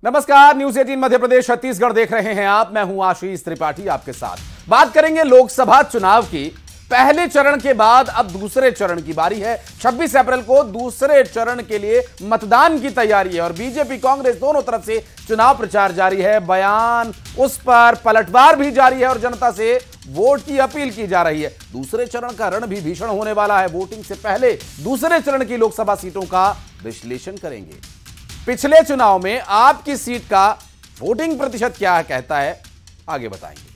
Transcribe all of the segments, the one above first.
नमस्कार, न्यूज 18 मध्य प्रदेश छत्तीसगढ़ देख रहे हैं आप। मैं हूं आशीष त्रिपाठी आपके साथ। बात करेंगे लोकसभा चुनाव की। पहले चरण के बाद अब दूसरे चरण की बारी है। 26 अप्रैल को दूसरे चरण के लिए मतदान की तैयारी है और बीजेपी कांग्रेस दोनों तरफ से चुनाव प्रचार जारी है। बयान उस पर पलटवार भी जारी है और जनता से वोट की अपील की जा रही है। दूसरे चरण का रण भी भीषण होने वाला है। वोटिंग से पहले दूसरे चरण की लोकसभा सीटों का विश्लेषण करेंगे। पिछले चुनाव में आपकी सीट का वोटिंग प्रतिशत क्या कहता है, आगे बताएंगे।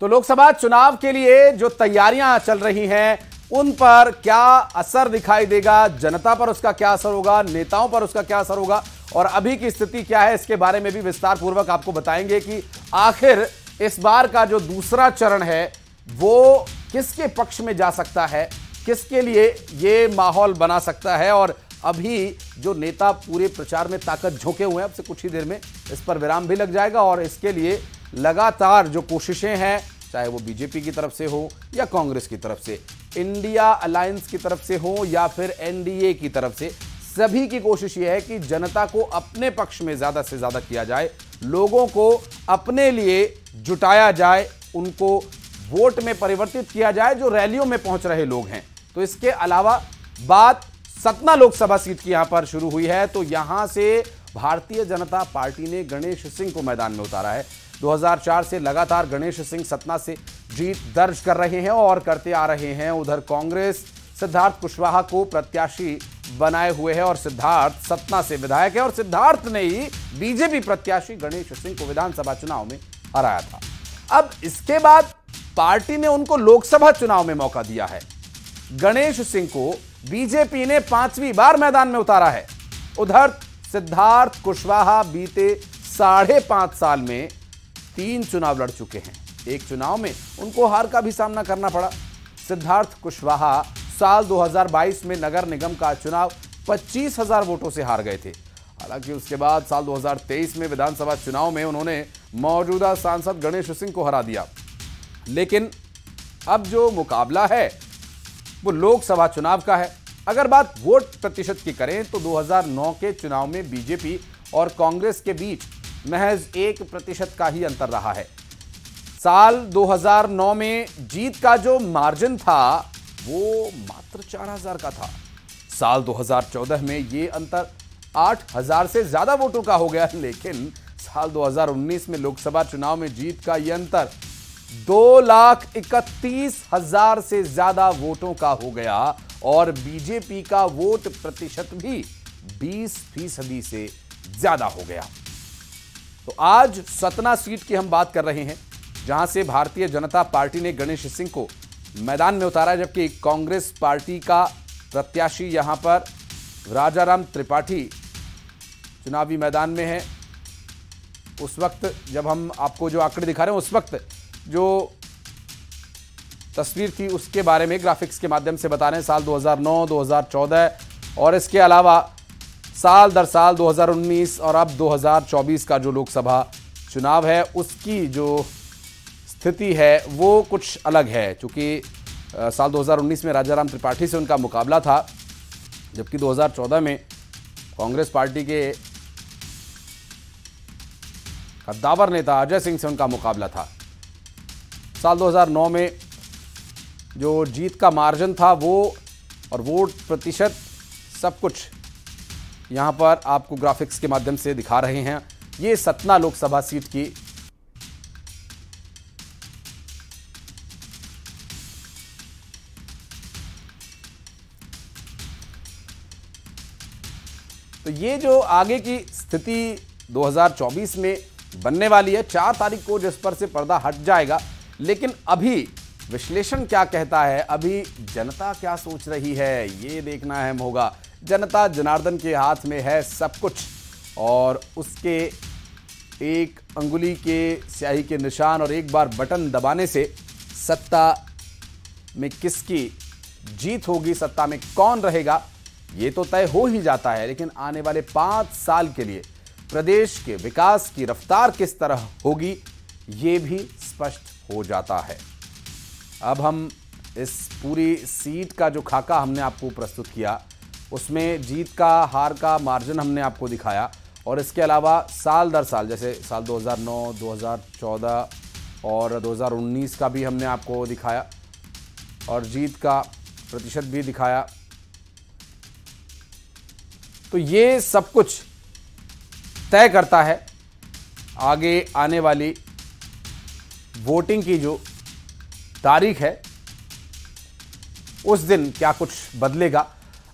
तो लोकसभा चुनाव के लिए जो तैयारियां चल रही हैं उन पर क्या असर दिखाई देगा, जनता पर उसका क्या असर होगा, नेताओं पर उसका क्या असर होगा और अभी की स्थिति क्या है, इसके बारे में भी विस्तार पूर्वक आपको बताएंगे कि आखिर इस बार का जो दूसरा चरण है वो किसके पक्ष में जा सकता है, किसके लिए ये माहौल बना सकता है। और अभी जो नेता पूरे प्रचार में ताकत झोंके हुए हैं, अब से कुछ ही देर में इस पर विराम भी लग जाएगा और इसके लिए लगातार जो कोशिशें हैं, चाहे वो बीजेपी की तरफ से हो या कांग्रेस की तरफ से, इंडिया अलायंस की तरफ से हो या फिर एनडीए की तरफ से, सभी की कोशिश यह है कि जनता को अपने पक्ष में ज्यादा से ज्यादा किया जाए, लोगों को अपने लिए जुटाया जाए, उनको वोट में परिवर्तित किया जाए जो रैलियों में पहुंच रहे लोग हैं। तो इसके अलावा बात सतना लोकसभा सीट की यहां पर शुरू हुई है। तो यहां से भारतीय जनता पार्टी ने गणेश सिंह को मैदान में उतारा है। 2004 से लगातार गणेश सिंह सतना से जीत दर्ज कर रहे हैं और करते आ रहे हैं। उधर कांग्रेस सिद्धार्थ कुशवाहा को प्रत्याशी बनाए हुए है और सिद्धार्थ सतना से विधायक है और सिद्धार्थ ने ही बीजेपी प्रत्याशी गणेश सिंह को विधानसभा चुनाव में हराया था। अब इसके बाद पार्टी ने उनको लोकसभा चुनाव में मौका दिया है। गणेश सिंह को बीजेपी ने 5वीं बार मैदान में उतारा है। उधर सिद्धार्थ कुशवाहा बीते 5.5 साल में 3 चुनाव लड़ चुके हैं। एक चुनाव में उनको हार का भी सामना करना पड़ा। सिद्धार्थ कुशवाहा साल 2022 में नगर निगम का चुनाव 25,000 वोटों से हार गए थे। हालांकि उसके बाद साल 2023 में विधानसभा चुनाव में उन्होंने मौजूदा सांसद गणेश सिंह को हरा दिया। लेकिन अब जो मुकाबला है वो लोकसभा चुनाव का है। अगर बात वोट प्रतिशत की करें तो 2009 के चुनाव में बीजेपी और कांग्रेस के बीच महज 1% का ही अंतर रहा है। साल 2009 में जीत का जो मार्जिन था वो मात्र 4,000 का था। साल 2014 में ये अंतर 8,000 से ज्यादा वोटों का हो गया। लेकिन साल 2019 में लोकसभा चुनाव में जीत का ये अंतर 2,31,000 से ज्यादा वोटों का हो गया और बीजेपी का वोट प्रतिशत भी 20% से ज्यादा हो गया। तो आज सतना सीट की हम बात कर रहे हैं जहां से भारतीय जनता पार्टी ने गणेश सिंह को मैदान में उतारा, जबकि कांग्रेस पार्टी का प्रत्याशी यहां पर राजाराम त्रिपाठी चुनावी मैदान में है। उस वक्त जब हम आपको जो आंकड़े दिखा रहे हैं, उस वक्त जो तस्वीर थी उसके बारे में ग्राफिक्स के माध्यम से बता रहे हैं। साल 2009, 2014 और इसके अलावा साल दर साल 2019 और अब 2024 का जो लोकसभा चुनाव है उसकी जो स्थिति है वो कुछ अलग है। चूंकि साल 2019 में राजाराम त्रिपाठी से उनका मुकाबला था, जबकि 2014 में कांग्रेस पार्टी के कद्दावर नेता अजय सिंह से उनका मुकाबला था। साल 2009 में जो जीत का मार्जिन था वो और वोट प्रतिशत सब कुछ यहां पर आपको ग्राफिक्स के माध्यम से दिखा रहे हैं। ये सतना लोकसभा सीट की तो ये जो आगे की स्थिति 2024 में बनने वाली है, 4 तारीख को जिस पर से पर्दा हट जाएगा। लेकिन अभी विश्लेषण क्या कहता है, अभी जनता क्या सोच रही है, ये देखना अहम होगा। जनता जनार्दन के हाथ में है सब कुछ और उसके एक अंगुली के स्याही के निशान और एक बार बटन दबाने से सत्ता में किसकी जीत होगी, सत्ता में कौन रहेगा, ये तो तय हो ही जाता है, लेकिन आने वाले 5 साल के लिए प्रदेश के विकास की रफ्तार किस तरह होगी, ये भी स्पष्ट हो जाता है। अब हम इस पूरी सीट का जो खाका हमने आपको प्रस्तुत किया, उसमें जीत का हार का मार्जिन हमने आपको दिखाया, और इसके अलावा साल दर साल, जैसे साल 2009, 2014 और 2019 का भी हमने आपको दिखाया, और जीत का प्रतिशत भी दिखाया। तो ये सब कुछ तय करता है आगे आने वाली वोटिंग की जो तारीख है, उस दिन क्या कुछ बदलेगा।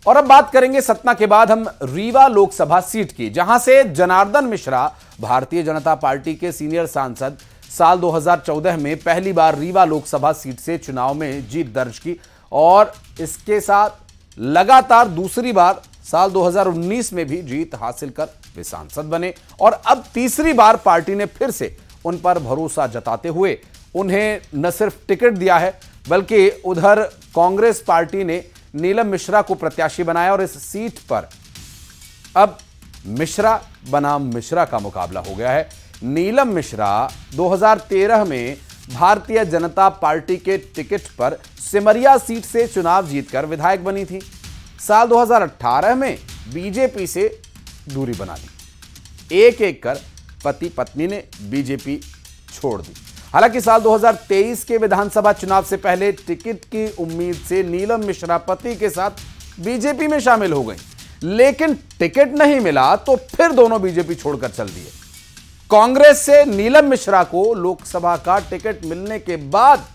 और अब बात करेंगे सतना के बाद हम रीवा लोकसभा सीट की, जहां से जनार्दन मिश्रा, भारतीय जनता पार्टी के सीनियर सांसद, साल 2014 में पहली बार रीवा लोकसभा सीट से चुनाव में जीत दर्ज की, और इसके साथ लगातार दूसरी बार साल 2019 में भी जीत हासिल कर वे सांसद बने, और अब तीसरी बार पार्टी ने फिर से उन पर भरोसा जताते हुए उन्हें न सिर्फ टिकट दिया है, बल्कि उधर कांग्रेस पार्टी ने नीलम मिश्रा को प्रत्याशी बनाया, और इस सीट पर अब मिश्रा बनाम मिश्रा का मुकाबला हो गया है। नीलम मिश्रा 2013 में भारतीय जनता पार्टी के टिकट पर सिमरिया सीट से चुनाव जीतकर विधायक बनी थी। साल 2018 में बीजेपी से दूरी बना ली। एक एक कर पति पत्नी ने बीजेपी छोड़ दी। हालांकि साल 2023 के विधानसभा चुनाव से पहले टिकट की उम्मीद से नीलम मिश्रा पति के साथ बीजेपी में शामिल हो गई, लेकिन टिकट नहीं मिला तो फिर दोनों बीजेपी छोड़कर चल दिए। कांग्रेस से नीलम मिश्रा को लोकसभा का टिकट मिलने के बाद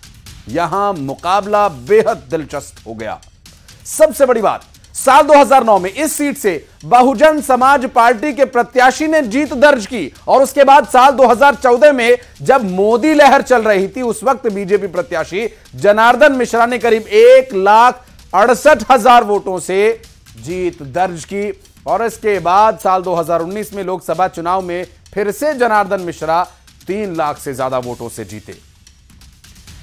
यहां मुकाबला बेहद दिलचस्प हो गया। सबसे बड़ी बात, साल 2009 में इस सीट से बहुजन समाज पार्टी के प्रत्याशी ने जीत दर्ज की, और उसके बाद साल 2014 में जब मोदी लहर चल रही थी, उस वक्त बीजेपी प्रत्याशी जनार्दन मिश्रा ने करीब 1,68,000 वोटों से जीत दर्ज की, और इसके बाद साल 2019 में लोकसभा चुनाव में फिर से जनार्दन मिश्रा 3 लाख से ज्यादा वोटों से जीते।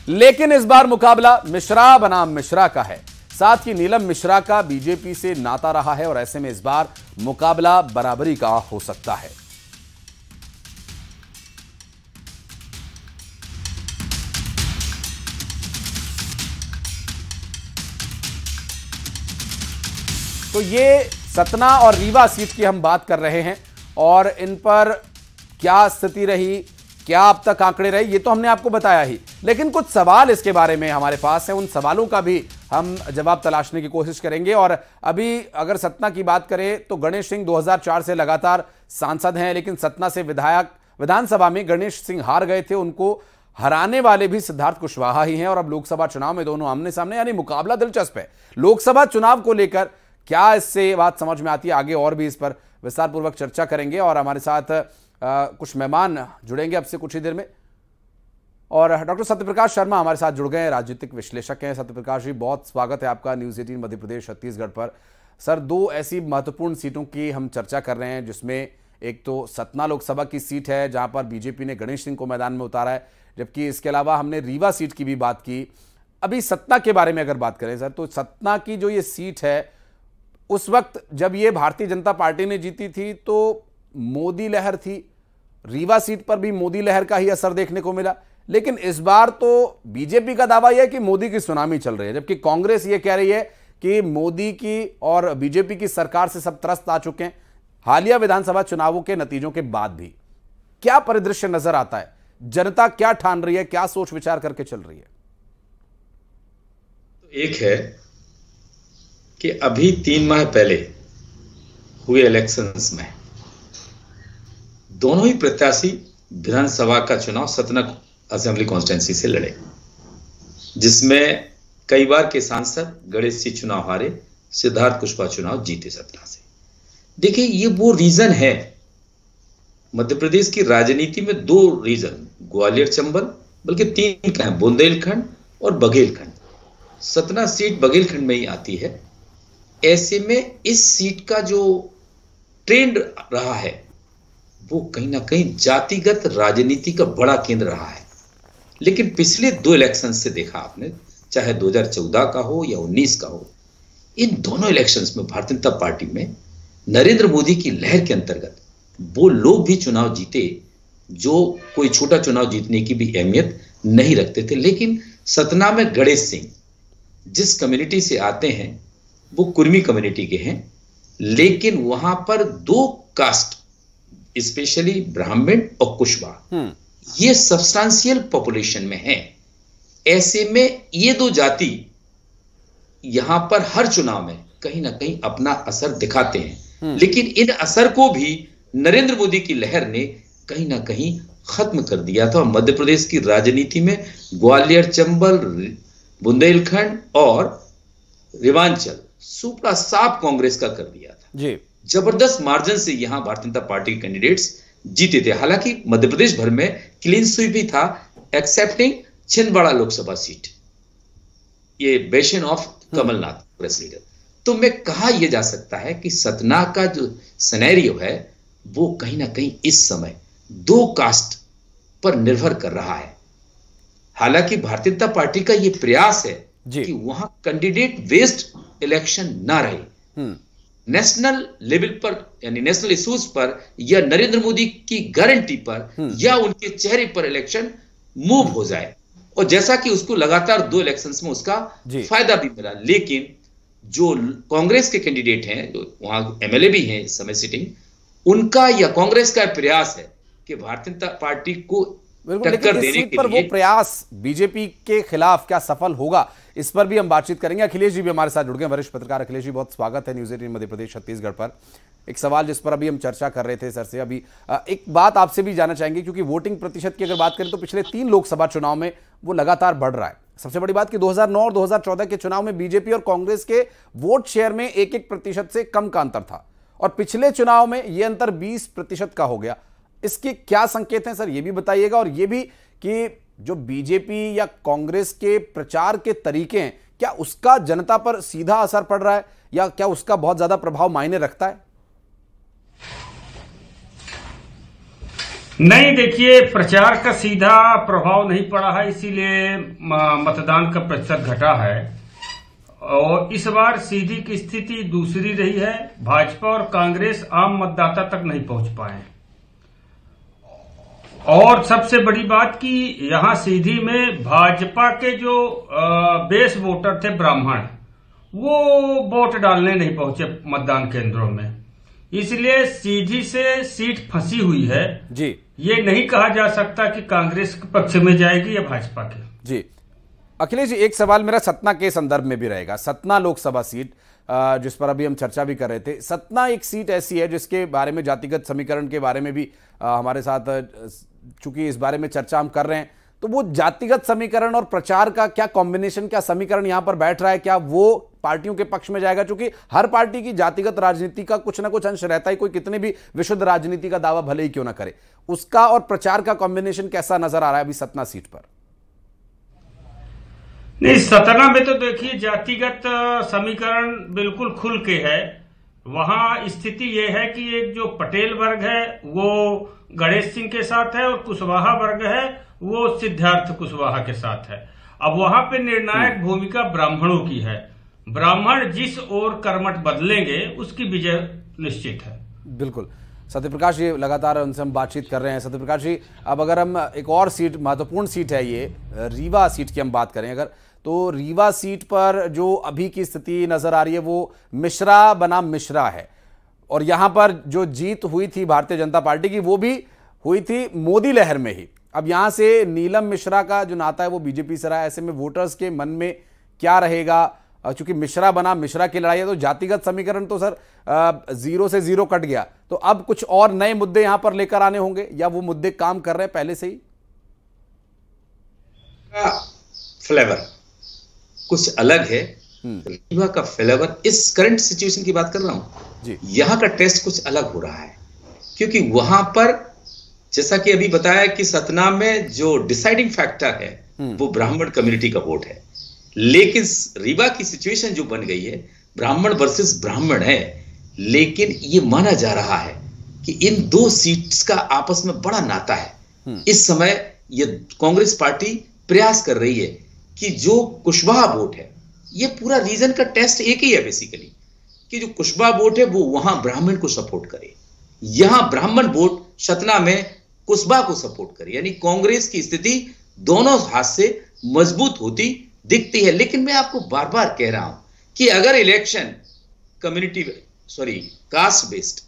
लेकिन इस बार मुकाबला मिश्रा बनाम मिश्रा का है। साथ ही नीलम मिश्रा का बीजेपी से नाता रहा है, और ऐसे में इस बार मुकाबला बराबरी का हो सकता है। तो ये सतना और रीवा सीट की हम बात कर रहे हैं, और इन पर क्या स्थिति रही, क्या अब तक आंकड़े रहे, ये तो हमने आपको बताया ही, लेकिन कुछ सवाल इसके बारे में हमारे पास हैं। उन सवालों का भी हम जवाब तलाशने की कोशिश करेंगे। और अभी अगर सतना की बात करें तो गणेश सिंह 2004 से लगातार सांसद हैं, लेकिन सतना से विधानसभा में गणेश सिंह हार गए थे। उनको हराने वाले भी सिद्धार्थ कुशवाहा ही हैं, और अब लोकसभा चुनाव में दोनों आमने सामने, यानी मुकाबला दिलचस्प है। लोकसभा चुनाव को लेकर क्या इससे बात समझ में आती है, आगे और भी इस पर विस्तार पूर्वक चर्चा करेंगे। और हमारे साथ कुछ मेहमान जुड़ेंगे अब से कुछ ही देर में, और डॉक्टर सत्यप्रकाश शर्मा हमारे साथ जुड़ गए हैं, राजनीतिक विश्लेषक हैं। सत्यप्रकाश जी, बहुत स्वागत है आपका न्यूज़ 18 मध्य प्रदेश छत्तीसगढ़ पर। सर, 2 ऐसी महत्वपूर्ण सीटों की हम चर्चा कर रहे हैं, जिसमें एक तो सतना लोकसभा की सीट है जहां पर बीजेपी ने गणेश सिंह को मैदान में उतारा है, जबकि इसके अलावा हमने रीवा सीट की भी बात की। अभी सतना के बारे में अगर बात करें सर, तो सतना की जो ये सीट है, उस वक्त जब ये भारतीय जनता पार्टी ने जीती थी तो मोदी लहर थी, रीवा सीट पर भी मोदी लहर का ही असर देखने को मिला। लेकिन इस बार तो बीजेपी का दावा यह है कि मोदी की सुनामी चल रही है, जबकि कांग्रेस ये कह रही है कि मोदी की और बीजेपी की सरकार से सब त्रस्त आ चुके हैं हालिया विधानसभा चुनावों के नतीजों के बाद भी। क्या परिदृश्य नजर आता है, जनता क्या ठान रही है, क्या सोच विचार करके चल रही है? एक है कि अभी 3 माह पहले हुए इलेक्शंस में दोनों ही प्रत्याशी विधानसभा का चुनाव सतना असेंबली कॉन्स्टिट्यूंसी से लड़े, जिसमें कई बार के सांसद गणेश सिंह चुनाव हारे, सिद्धार्थ कुशवाहा चुनाव जीते सतना से। देखिए, ये वो रीजन है मध्य प्रदेश की राजनीति में, 2 रीजन, ग्वालियर चंबल, बल्कि 3 का है, बुंदेलखंड और बघेलखंड। सतना सीट बघेलखंड में ही आती है। ऐसे में इस सीट का जो ट्रेंड रहा है वो कहीं ना कहीं जातिगत राजनीति का बड़ा केंद्र रहा है। लेकिन पिछले 2 इलेक्शन से देखा आपने, चाहे 2014 का हो या 19 का हो, इन दोनों इलेक्शंस में भारतीय जनता पार्टी में नरेंद्र मोदी की लहर के अंतर्गत वो लोग भी चुनाव जीते जो कोई छोटा चुनाव जीतने की भी अहमियत नहीं रखते थे। लेकिन सतना में गणेश सिंह जिस कम्युनिटी से आते हैं वो कुर्मी कम्युनिटी के हैं, लेकिन वहां पर दो कास्ट स्पेशली ब्राह्मण और कुशवाहा ये सब्सटेंशियल पॉपुलेशन में है। ऐसे में ये दो जाति यहां पर हर चुनाव में कहीं ना कहीं अपना असर दिखाते हैं, लेकिन इन असर को भी नरेंद्र मोदी की लहर ने कहीं ना कहीं खत्म कर दिया था। मध्य प्रदेश की राजनीति में ग्वालियर, चंबल, बुंदेलखंड और रेवांचल सुपड़ा साफ कांग्रेस का कर दिया था जी। जबरदस्त मार्जिन से यहां भारतीय जनता पार्टी के कैंडिडेट्स जीते थे। हालांकि मध्य प्रदेश भर में क्लीन स्वीप भी था एक्सेप्टिंग छिंदवाड़ा लोकसभा सीट, ये बेशन ऑफ कमलनाथ प्रेसिडेंट। तो मैं कहा यह जा सकता है कि सतना का जो सिनेरियो है वो कहीं ना कहीं इस समय दो कास्ट पर निर्भर कर रहा है। हालांकि भारतीय जनता पार्टी का यह प्रयास है कि वहां कैंडिडेट बेस्ड इलेक्शन ना रहे, नेशनल लेवल पर यानी नेशनल इश्यूज पर या नरेंद्र मोदी की गारंटी पर या उनके चेहरे पर इलेक्शन मूव हो जाए। और जैसा कि उसको लगातार 2 इलेक्शंस में उसका फायदा भी मिला। लेकिन जो कांग्रेस के कैंडिडेट हैं, जो वहां एमएलए भी हैं इस समय सिटिंग, उनका या कांग्रेस का प्रयास है कि भारतीय जनता पार्टी को टक्कर देने के पर वो प्रयास बीजेपी के खिलाफ क्या सफल होगा, इस पर भी हम बातचीत करेंगे। अखिलेश जी भी हमारे साथ जुड़ गए, वरिष्ठ पत्रकार अखिलेश जी, बहुत स्वागत है न्यूज़ 18 मध्य प्रदेश छत्तीसगढ़ पर। एक सवाल जिस पर अभी हम चर्चा कर रहे थे सर से, अभी एक बात आपसे भी जानना चाहेंगे, क्योंकि वोटिंग प्रतिशत की अगर बात करें तो पिछले 3 लोकसभा चुनाव में वो लगातार बढ़ रहा है। सबसे बड़ी बात कि 2009 और 2014 के चुनाव में बीजेपी और कांग्रेस के वोट शेयर में 1-1% से कम का अंतर था, और पिछले चुनाव में यह अंतर 20% का हो गया। इसके क्या संकेत हैं सर, ये भी बताइएगा। और ये भी कि जो बीजेपी या कांग्रेस के प्रचार के तरीके हैं, क्या उसका जनता पर सीधा असर पड़ रहा है या क्या उसका बहुत ज्यादा प्रभाव मायने रखता है? नहीं, देखिए, प्रचार का सीधा प्रभाव नहीं पड़ा है, इसीलिए मतदान का प्रतिशत घटा है। और इस बार सीधी की स्थिति दूसरी रही है, भाजपा और कांग्रेस आम मतदाता तक नहीं पहुंच पाए। और सबसे बड़ी बात कि यहां सीधी में भाजपा के जो बेस वोटर थे ब्राह्मण, वो वोट डालने नहीं पहुंचे मतदान केंद्रों में, इसलिए सीधी से सीट फंसी हुई है जी। ये नहीं कहा जा सकता कि कांग्रेस के पक्ष में जाएगी या भाजपा के। जी अखिलेश जी, एक सवाल मेरा सतना के संदर्भ में भी रहेगा। सतना लोकसभा सीट जिस पर अभी हम चर्चा भी कर रहे थे, सतना एक सीट ऐसी है जिसके बारे में जातिगत समीकरण के बारे में भी हमारे साथ चूंकि इस बारे में चर्चा हम कर रहे हैं, तो वो जातिगत समीकरण और प्रचार का क्या कॉम्बिनेशन, क्या समीकरण यहां पर बैठ रहा है, क्या वो पार्टियों के पक्ष में जाएगा? क्योंकि हर पार्टी की जातिगत राजनीति का कुछ ना कुछ अंश रहता है, कोई कितने भी विशुद्ध राजनीति का दावा भले ही क्यों ना करे, उसका और प्रचार का कॉम्बिनेशन कैसा नजर आ रहा है अभी सतना सीट पर? नहीं, सतना में तो देखिए जातिगत समीकरण बिल्कुल खुल के है। वहां स्थिति यह है कि एक जो पटेल वर्ग है वो गणेश सिंह के साथ है और कुशवाहा वर्ग है वो सिद्धार्थ कुशवाहा के साथ है। अब वहां पे निर्णायक भूमिका ब्राह्मणों की है। ब्राह्मण जिस ओर कर्मठ बदलेंगे उसकी विजय निश्चित है। बिल्कुल। सत्यप्रकाश जी, लगातार उनसे हम बातचीत कर रहे हैं। सत्यप्रकाश जी, अब अगर हम एक और सीट, महत्वपूर्ण सीट है ये, रीवा सीट की हम बात करें अगर, तो रीवा सीट पर जो अभी की स्थिति नजर आ रही है वो मिश्रा बनाम मिश्रा है, और यहां पर जो जीत हुई थी भारतीय जनता पार्टी की वो भी हुई थी मोदी लहर में ही। अब यहां से नीलम मिश्रा का जो नाता है वो बीजेपी से रहा है। ऐसे में वोटर्स के मन में क्या रहेगा? चूंकि मिश्रा बनाम मिश्रा की लड़ाई है तो जातिगत समीकरण तो सर 0 से 0 कट गया, तो अब कुछ और नए मुद्दे यहां पर लेकर आने होंगे या वो मुद्दे काम कर रहे हैं पहले से ही? फ्लेवर कुछ अलग है। रीवा का फ्लेवर, इस करंट सिचुएशन की बात कर रहा हूं जी, यहां का टेस्ट कुछ अलग हो रहा है, क्योंकि वहां पर जैसा कि अभी बताया कि सतना में जो डिसाइडिंग फैक्टर है वो ब्राह्मण कम्युनिटी का वोट है, लेकिन रीवा की सिचुएशन जो बन गई है ब्राह्मण वर्सेस ब्राह्मण है। लेकिन ये माना जा रहा है कि इन 2 सीट्स का आपस में बड़ा नाता है। इस समय ये कांग्रेस पार्टी प्रयास कर रही है कि जो कुशवाहा वोट है, ये पूरा रीजन का टेस्ट एक ही है बेसिकली, कि जो कुशवाहा वोट है वो वहां ब्राह्मण को सपोर्ट करे, यहां ब्राह्मण वोट सतना में कुशवाहा को सपोर्ट करे, यानी कांग्रेस की स्थिति दोनों हाथ से मजबूत होती दिखती है। लेकिन मैं आपको बार बार कह रहा हूं कि अगर election caste based,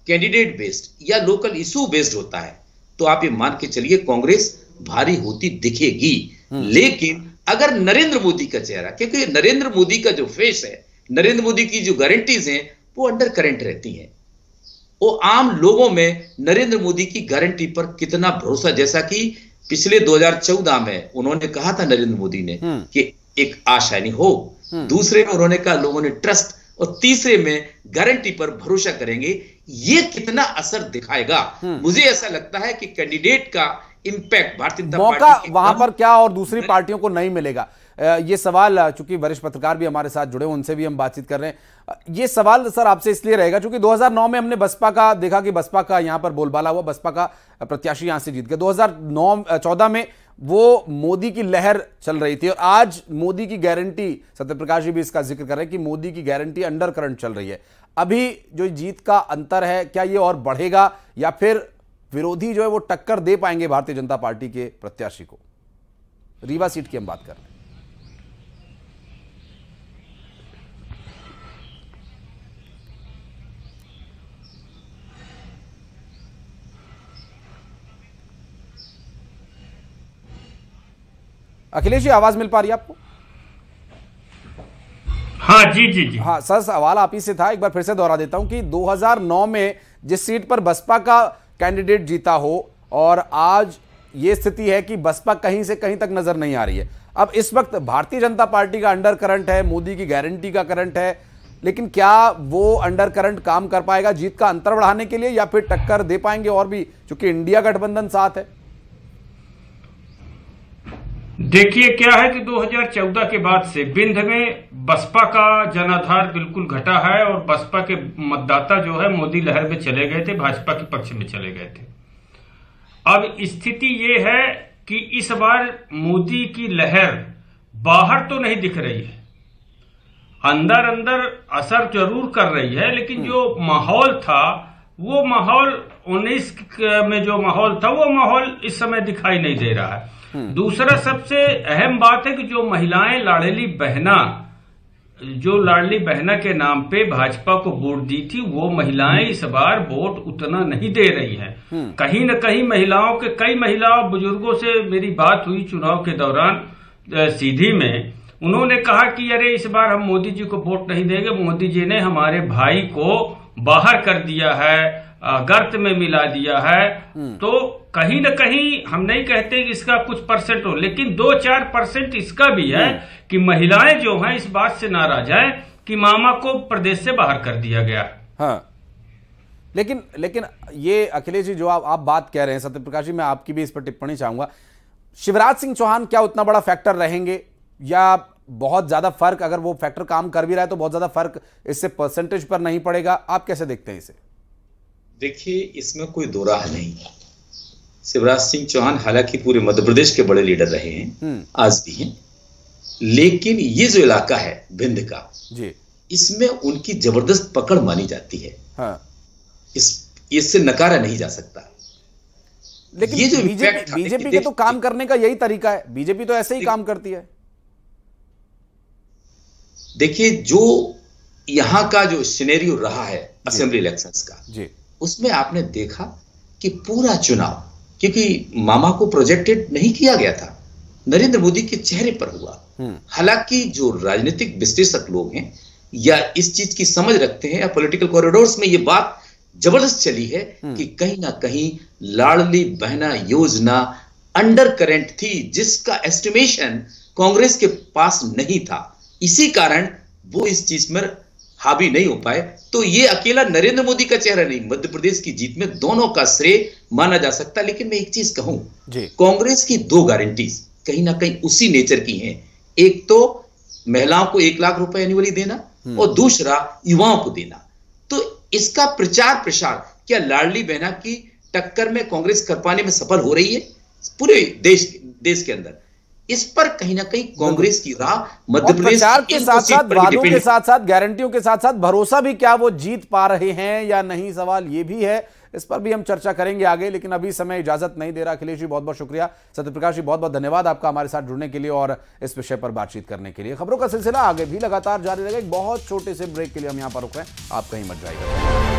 candidate based या लोकल इशू बेस्ड होता है तो आप ये मान के चलिए कांग्रेस भारी होती दिखेगी। लेकिन अगर नरेंद्र मोदी का चेहरा, क्योंकि नरेंद्र मोदी का जो फेस है, नरेंद्र मोदी की जो गारंटीज हैं वो अंडर करंट रहती हैं, वो आम लोगों में नरेंद्र मोदी की गारंटी पर कितना भरोसा, जैसा कि पिछले 2014 में उन्होंने कहा था नरेंद्र मोदी ने कि एक आशा नहीं हो, दूसरे में उन्होंने कहा लोगों ने ट्रस्ट, और तीसरे में गारंटी पर भरोसा करेंगे। ये कितना असर दिखाएगा? मुझे ऐसा लगता है कि कैंडिडेट का इंपैक्ट भारतीय जनता मौका पार्टी वहां पर क्या और दूसरी पार्टियों को नहीं मिलेगा? ये सवाल, चूंकि वरिष्ठ पत्रकार भी हमारे साथ जुड़े, उनसे भी हम बातचीत कर रहे हैं। ये सवाल सर आपसे इसलिए रहेगा क्योंकि 2009 में हमने बसपा का देखा कि बसपा का यहां पर बोलबाला हुआ, बसपा का प्रत्याशी यहां से जीत गया। 2014 में वो मोदी की लहर चल रही थी और आज मोदी की गारंटी, सत्यप्रकाश जी भी इसका जिक्र कर रहे हैं कि मोदी की गारंटी अंडर करंट चल रही है। अभी जो जीत का अंतर है, क्या ये और बढ़ेगा या फिर विरोधी जो है वो टक्कर दे पाएंगे भारतीय जनता पार्टी के प्रत्याशी को? रीवा सीट की हम बात कर रहे हैं। अखिलेश जी, आवाज मिल पा रही है आपको? हाँ जी। हाँ सर, सवाल आप ही से था, एक बार फिर से दोहरा देता हूं कि 2009 में जिस सीट पर बसपा का कैंडिडेट जीता हो और आज ये स्थिति है कि बसपा कहीं से कहीं तक नजर नहीं आ रही है। अब इस वक्त भारतीय जनता पार्टी का अंडर करंट है, मोदी की गारंटी का करंट है, लेकिन क्या वो अंडर करंट काम कर पाएगा जीत का अंतर बढ़ाने के लिए या फिर टक्कर दे पाएंगे और भी, चूंकि इंडिया गठबंधन साथ है? देखिए क्या है कि 2014 के बाद से विंध्य में बसपा का जनाधार बिल्कुल घटा है और बसपा के मतदाता जो है मोदी लहर में चले गए थे, भाजपा के पक्ष में चले गए थे। अब स्थिति ये है कि इस बार मोदी की लहर बाहर तो नहीं दिख रही है, अंदर अंदर असर जरूर कर रही है, लेकिन जो माहौल था वो माहौल 19 में जो माहौल था वो माहौल इस समय दिखाई नहीं दे रहा है। दूसरा सबसे अहम बात है कि जो महिलाएं लाडली बहना के नाम पे भाजपा को वोट दी थी, वो महिलाएं इस बार वोट उतना नहीं दे रही हैं। कहीं न कहीं कई महिलाओं बुजुर्गों से मेरी बात हुई चुनाव के दौरान सीधी में, उन्होंने कहा कि अरे इस बार हम मोदी जी को वोट नहीं देंगे, मोदी जी ने हमारे भाई को बाहर कर दिया है, गर्त में मिला दिया है। तो कहीं न कहीं हम नहीं कहते कि इसका कुछ परसेंट हो, लेकिन 2-4% इसका भी है कि महिलाएं जो हैं इस बात से नाराज हैं कि मामा को प्रदेश से बाहर कर दिया गया। हाँ, लेकिन ये अखिलेश जी जो आप बात कह रहे हैं, सत्यप्रकाश जी मैं आपकी भी इस पर टिप्पणी चाहूंगा। शिवराज सिंह चौहान क्या उतना बड़ा फैक्टर रहेंगे या बहुत ज्यादा फर्क, अगर वो फैक्टर काम कर भी रहा है तो बहुत ज्यादा फर्क इससे परसेंटेज पर नहीं पड़ेगा? आप कैसे देखते हैं इसे? देखिए, इसमें कोई दो राह नहीं। शिवराज सिंह चौहान हालांकि पूरे मध्य प्रदेश के बड़े लीडर रहे हैं, आज भी हैं, लेकिन ये जो इलाका है विंध्य का जी, इसमें उनकी जबरदस्त पकड़ मानी जाती है। हाँ। इससे नकारा नहीं जा सकता। लेकिन ये जो बीजेपी के तो काम करने का यही तरीका है, बीजेपी तो ऐसे ही काम करती है। देखिए, जो यहां का जो सिनेरियो रहा है असेंबली इलेक्शंस का जी, उसमें आपने देखा कि पूरा चुनाव, क्योंकि मामा को प्रोजेक्टेड नहीं किया गया था, नरेंद्र मोदी के चेहरे पर हुआ। हालांकि जो राजनीतिक विश्लेषक लोग हैं या इस चीज की समझ रखते हैं या पॉलिटिकल कॉरिडोर्स में ये बात जबरदस्त चली है कि कहीं ना कहीं लाडली बहना योजना अंडर करंट थी, जिसका एस्टिमेशन कांग्रेस के पास नहीं था। इसी कारण वो इस चीज में हावी नहीं हो पाए। तो ये अकेला नरेंद्र मोदी का चेहरा नहीं, मध्य प्रदेश की जीत में दोनों का श्रेय माना जा सकता। लेकिन मैं एक चीज कहूं, कांग्रेस की 2 गारंटीज कहीं ना कहीं उसी नेचर की हैं। एक तो महिलाओं को 1 लाख रुपए एनुअली देना और दूसरा युवाओं को देना। तो इसका प्रचार प्रसार क्या लाडली बहना की टक्कर में कांग्रेस कर पाने में सफल हो रही है पूरे देश के अंदर? इस पर कहीं ना कहीं कांग्रेस की राह मध्य प्रदेश प्रचार के साथ साथ वादों के साथ साथ गारंटियों के साथ साथ भरोसा भी, क्या वो जीत पा रहे हैं या नहीं, सवाल ये भी है। इस पर भी हम चर्चा करेंगे आगे, लेकिन अभी समय इजाजत नहीं दे रहा। अखिलेश जी बहुत बहुत शुक्रिया, सत्यप्रकाश जी बहुत बहुत धन्यवाद आपका हमारे साथ जुड़ने के लिए और इस विषय पर बातचीत करने के लिए। खबरों का सिलसिला आगे भी लगातार जारी रहेगा। एक बहुत छोटे से ब्रेक के लिए हम यहां पर रुक रहे हैं, आप कहीं मत जाइएगा।